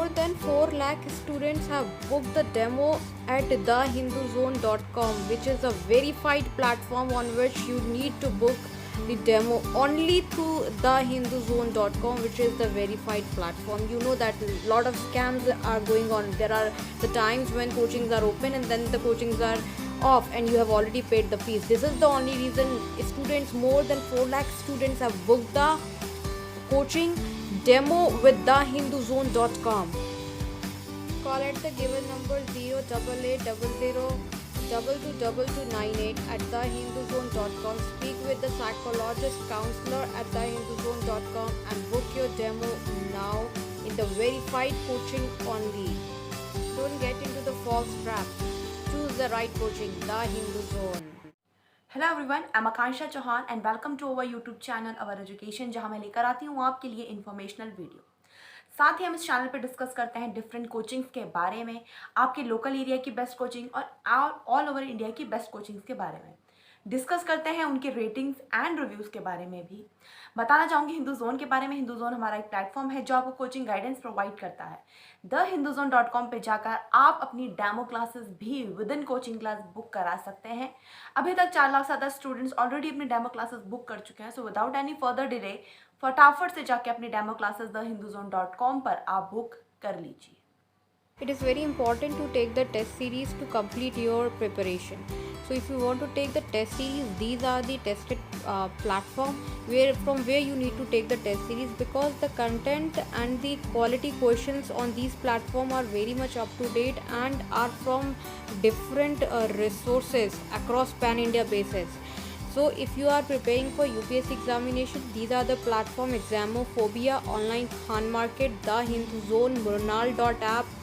More than 4 lakh students have booked the demo at thehinduzone.com, which is a verified platform on which you need to book the demo only through thehinduzone.com, which is the verified platform. You know that a lot of scams are going on. There are the times when coachings are open and then the coachings are off and you have already paid the fees. This is the only reason students, more than 4 lakh students, have booked the coaching demo with thehinduzone.com. Call at the given number 08800222298 at thehinduzone.com. Speak with the psychologist counselor at thehinduzone.com and book your demo now in the verified coaching only. Don't get into the false trap. Choose the right coaching, The Hindu Zone. Hello everyone, I am Akanksha Chauhan and welcome to our YouTube channel our education, जहां मैं लेकर आती हूं आपके लिए informational video. साथ ही हम इस चैनल पर डिस्कस करते हैं डिफरेंट कोचिंग्स के बारे में, आपके लोकल एरिया की बेस्ट कोचिंग और ऑल ओवर इंडिया की बेस्ट कोचिंग्स के बारे में डिस्कस करते हैं, उनके रेटिंग्स एंड रिव्यूज़ के बारे में भी बताना चाहूँगी। हिंदू जोन के बारे में, हिंदू जोन हमारा एक प्लेटफॉर्म है जो आपको कोचिंग गाइडेंस प्रोवाइड करता है। thehinduzone.com पे जाकर आप अपनी डेमो क्लासेस भी with in coaching class book करा सकते हैं। अभी तक 4 लाख से ज़्यादा स्टूडेंट्स ऑलरेडी अपनी डेमो क्लासेस बुक कर चुके हैं। So without any further delay फटाफट से जाके अपनी डेमो क्लासेस thehinduzone.com पर आप बुक कर लीजिए। It is very important to take the test series to complete your preparation. So if you want to take the test series, these are the tested platform from where you need to take the test series, because the content and the quality questions on these platform are very much up to date and are from different resources across pan India basis. So if you are preparing for UPSC examination, these are the platform: Examophobia, Online Khan Market, The Hindu Zone, Murnal.app,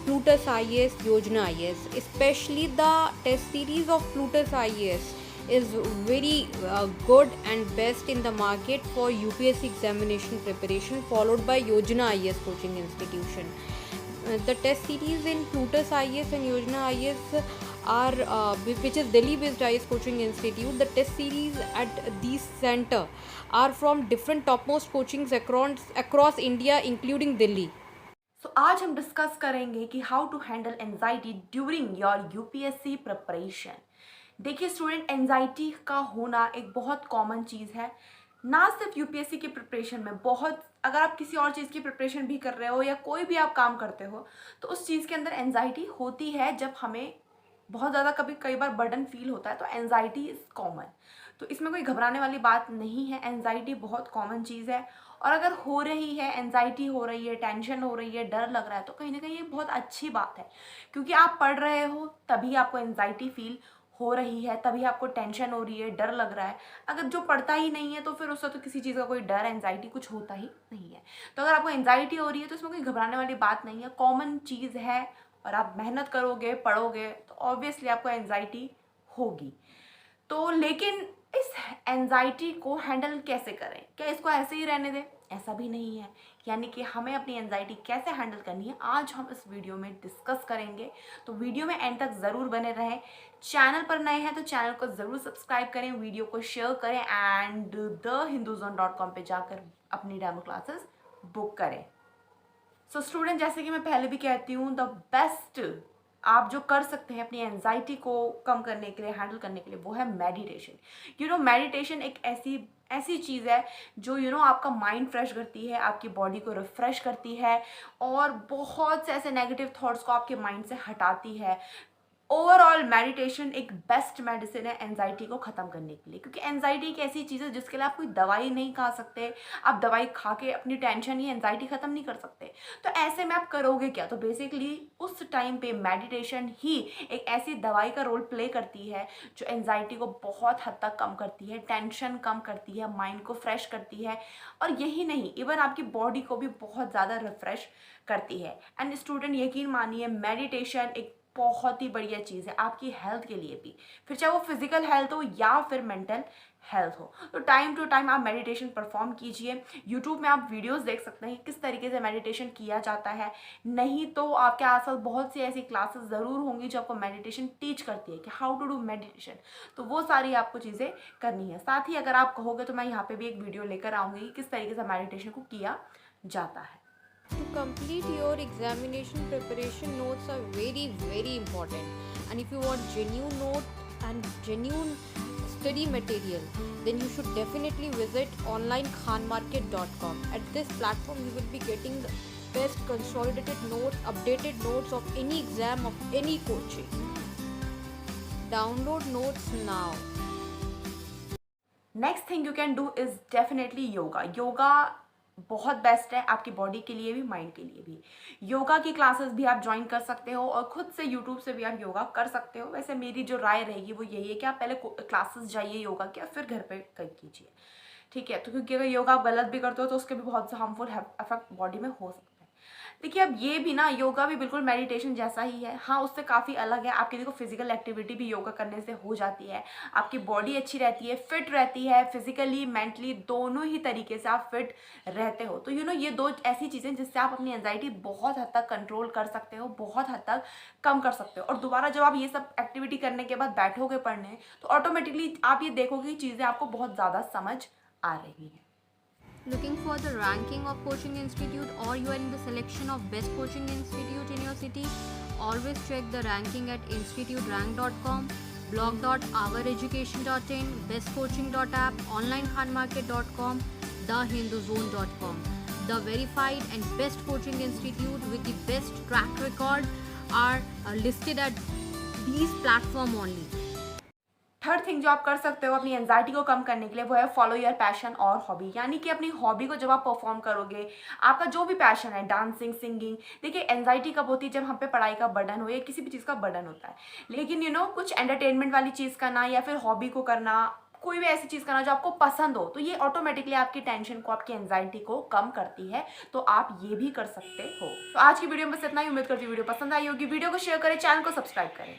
Plutus IAS, Yojana IAS. Especially the test series of Plutus IAS is very good and best in the market for UPSC examination preparation, followed by Yojana IAS coaching institution. The test series in Plutus IAS and Yojana IAS are which is Delhi based IAS coaching institute. The test series at these center are from different topmost coachings across India, including Delhi. तो आज हम discuss करेंगे कि how to handle anxiety during your UPSC preparation. देखिए student, anxiety का होना एक बहुत कॉमन चीज़ है, ना सिर्फ यूपीएससी की प्रिपरेशन में, बहुत अगर आप किसी और चीज़ की प्रिपरेशन भी कर रहे हो या कोई भी आप काम करते हो तो उस चीज़ के अंदर एंजाइटी होती है। जब हमें बहुत ज़्यादा कई बार बर्डन फील होता है तो एंजाइटी इज़ कॉमन। तो इसमें कोई घबराने वाली बात नहीं है, एंजाइटी बहुत कॉमन चीज़ है। और अगर हो रही है, एंजाइटी हो रही है, टेंशन हो रही है, डर लग रहा है, तो कहीं ना कहीं ये बहुत अच्छी बात है, क्योंकि आप पढ़ रहे हो तभी आपको एंजाइटी फील हो रही है, तभी आपको टेंशन हो रही है, डर लग रहा है। अगर जो पढ़ता ही नहीं है तो फिर उससे तो किसी चीज़ का कोई डर, एंजाइटी कुछ होता ही नहीं है। तो अगर आपको एंजाइटी हो रही है तो इसमें कोई घबराने वाली बात नहीं है, कॉमन चीज़ है। और आप मेहनत करोगे, पढ़ोगे तो ऑब्वियसली आपको एंजाइटी होगी। तो लेकिन इस एंजाइटी को हैंडल कैसे करें? क्या इसको ऐसे ही रहने दें? ऐसा भी नहीं है। यानी कि हमें अपनी एंजाइटी कैसे हैंडल करनी है, आज हम इस वीडियो में डिस्कस करेंगे। तो वीडियो में एंड तक ज़रूर बने रहें। चैनल पर नए हैं तो चैनल को ज़रूर सब्सक्राइब करें, वीडियो को शेयर करें एंड thehinduzone.com पे जाकर अपनी डेमो क्लासेस बुक करें। सो स्टूडेंट, जैसे कि मैं पहले भी कहती हूँ, द बेस्ट आप जो कर सकते हैं अपनी एंजाइटी को कम करने के लिए, हैंडल करने के लिए, वो है मेडिटेशन। मेडिटेशन एक ऐसी चीज़ है जो आपका माइंड फ्रेश करती है, आपकी बॉडी को रिफ्रेश करती है और बहुत से ऐसे नेगेटिव थॉट्स को आपके माइंड से हटाती है। ओवरऑल मेडिटेशन एक बेस्ट मेडिसिन है एंजाइटी को ख़त्म करने के लिए, क्योंकि एंजाइटी एक ऐसी चीज़ है जिसके लिए आप कोई दवाई नहीं खा सकते। आप दवाई खा के अपनी टेंशन या एंजाइटी ख़त्म नहीं कर सकते। तो ऐसे में आप करोगे क्या? तो बेसिकली उस टाइम पे मेडिटेशन ही एक ऐसी दवाई का रोल प्ले करती है जो एंजाइटी को बहुत हद तक कम करती है, टेंशन कम करती है, माइंड को फ्रेश करती है। और यही नहीं, इवन आपकी बॉडी को भी बहुत ज़्यादा रिफ्रेश करती है। एंड स्टूडेंट, यकीन मानिए, मेडिटेशन एक बहुत ही बढ़िया चीज़ है आपकी हेल्थ के लिए भी, फिर चाहे वो फिजिकल हेल्थ हो या फिर मेंटल हेल्थ हो। तो टाइम टू टाइम आप मेडिटेशन परफॉर्म कीजिए। यूट्यूब में आप वीडियोस देख सकते हैं किस तरीके से मेडिटेशन किया जाता है। नहीं तो आपके आसपास बहुत सी ऐसी क्लासेस ज़रूर होंगी जो आपको मेडिटेशन टीच करती है कि हाउ टू डू मेडिटेशन। तो वो सारी आपको चीज़ें करनी है। साथ ही अगर आप कहोगे तो मैं यहाँ पर भी एक वीडियो लेकर आऊँगी कि किस तरीके से मेडिटेशन को किया जाता है। To complete your examination preparation, notes are very very important, and if you want genuine note and genuine study material, then you should definitely visit onlinekhanmarket.com. At this platform you will be getting the best consolidated notes, updated notes of any exam, of any coaching. Download notes now. Next thing you can do is definitely yoga. Yoga बहुत best है आपकी body के लिए भी, mind के लिए भी। योगा की क्लासेस भी आप ज्वाइन कर सकते हो और खुद से यूट्यूब से भी आप योगा कर सकते हो। वैसे मेरी जो राय रहेगी वो यही है कि आप पहले क्लासेस जाइए योगा की, फिर घर पे कीजिए, ठीक है। तो क्योंकि अगर योगा आप गलत भी करते हो तो उसके भी बहुत से हार्मफुल इफेक्ट बॉडी में हो सकते हैं। देखिए अब ये भी ना, योगा भी बिल्कुल मेडिटेशन जैसा ही है, हाँ उससे काफ़ी अलग है। आपकी देखो फिजिकल एक्टिविटी भी योगा करने से हो जाती है, आपकी बॉडी अच्छी रहती है, फिट रहती है, फिजिकली मेंटली दोनों ही तरीके से आप फिट रहते हो। तो ये दो ऐसी चीज़ें जिससे आप अपनी एंजाइटी बहुत हद तक कंट्रोल कर सकते हो, बहुत हद तक कम कर सकते हो। और दोबारा जब आप ये सब एक्टिविटी करने के बाद बैठोगे पढ़ने, तो ऑटोमेटिकली आप ये देखोगे कि चीज़ें आपको बहुत ज़्यादा समझ आ रही हैं। Looking for the ranking of coaching institute, or you are in the selection of best coaching institute in your city? Always check the ranking at instituterank.com, blog.oureducation.in, bestcoaching.app, onlinekhanmarket.com, thehinduzone.com. The verified and best coaching institute with the best track record are listed at these platform only. Third thing जो आप कर सकते हो अपनी anxiety को कम करने के लिए, वो है फॉलो योर पैशन और हॉबी। यानी कि अपनी हॉबी को जब आप परफॉर्म करोगे, आपका जो भी पैशन है, डांसिंग, सिंगिंग। देखिए एंजाइटी कब होती है, जब हम पे पढ़ाई का बर्डन हो या किसी भी चीज़ का बर्डन होता है। लेकिन कुछ एंटरटेनमेंट वाली चीज़ करना या फिर हॉबी को करना, कोई भी ऐसी चीज़ करना जो आपको पसंद हो, तो ये ऑटोमेटिकली आपकी टेंशन को, आपकी एंजाइटी को कम करती है। तो आप ये भी कर सकते हो। तो आज की वीडियो में बस इतना ही। उम्मीद करती हूँ वीडियो पसंद आई होगी। वीडियो को शेयर करें, चैनल को सब्सक्राइब करें।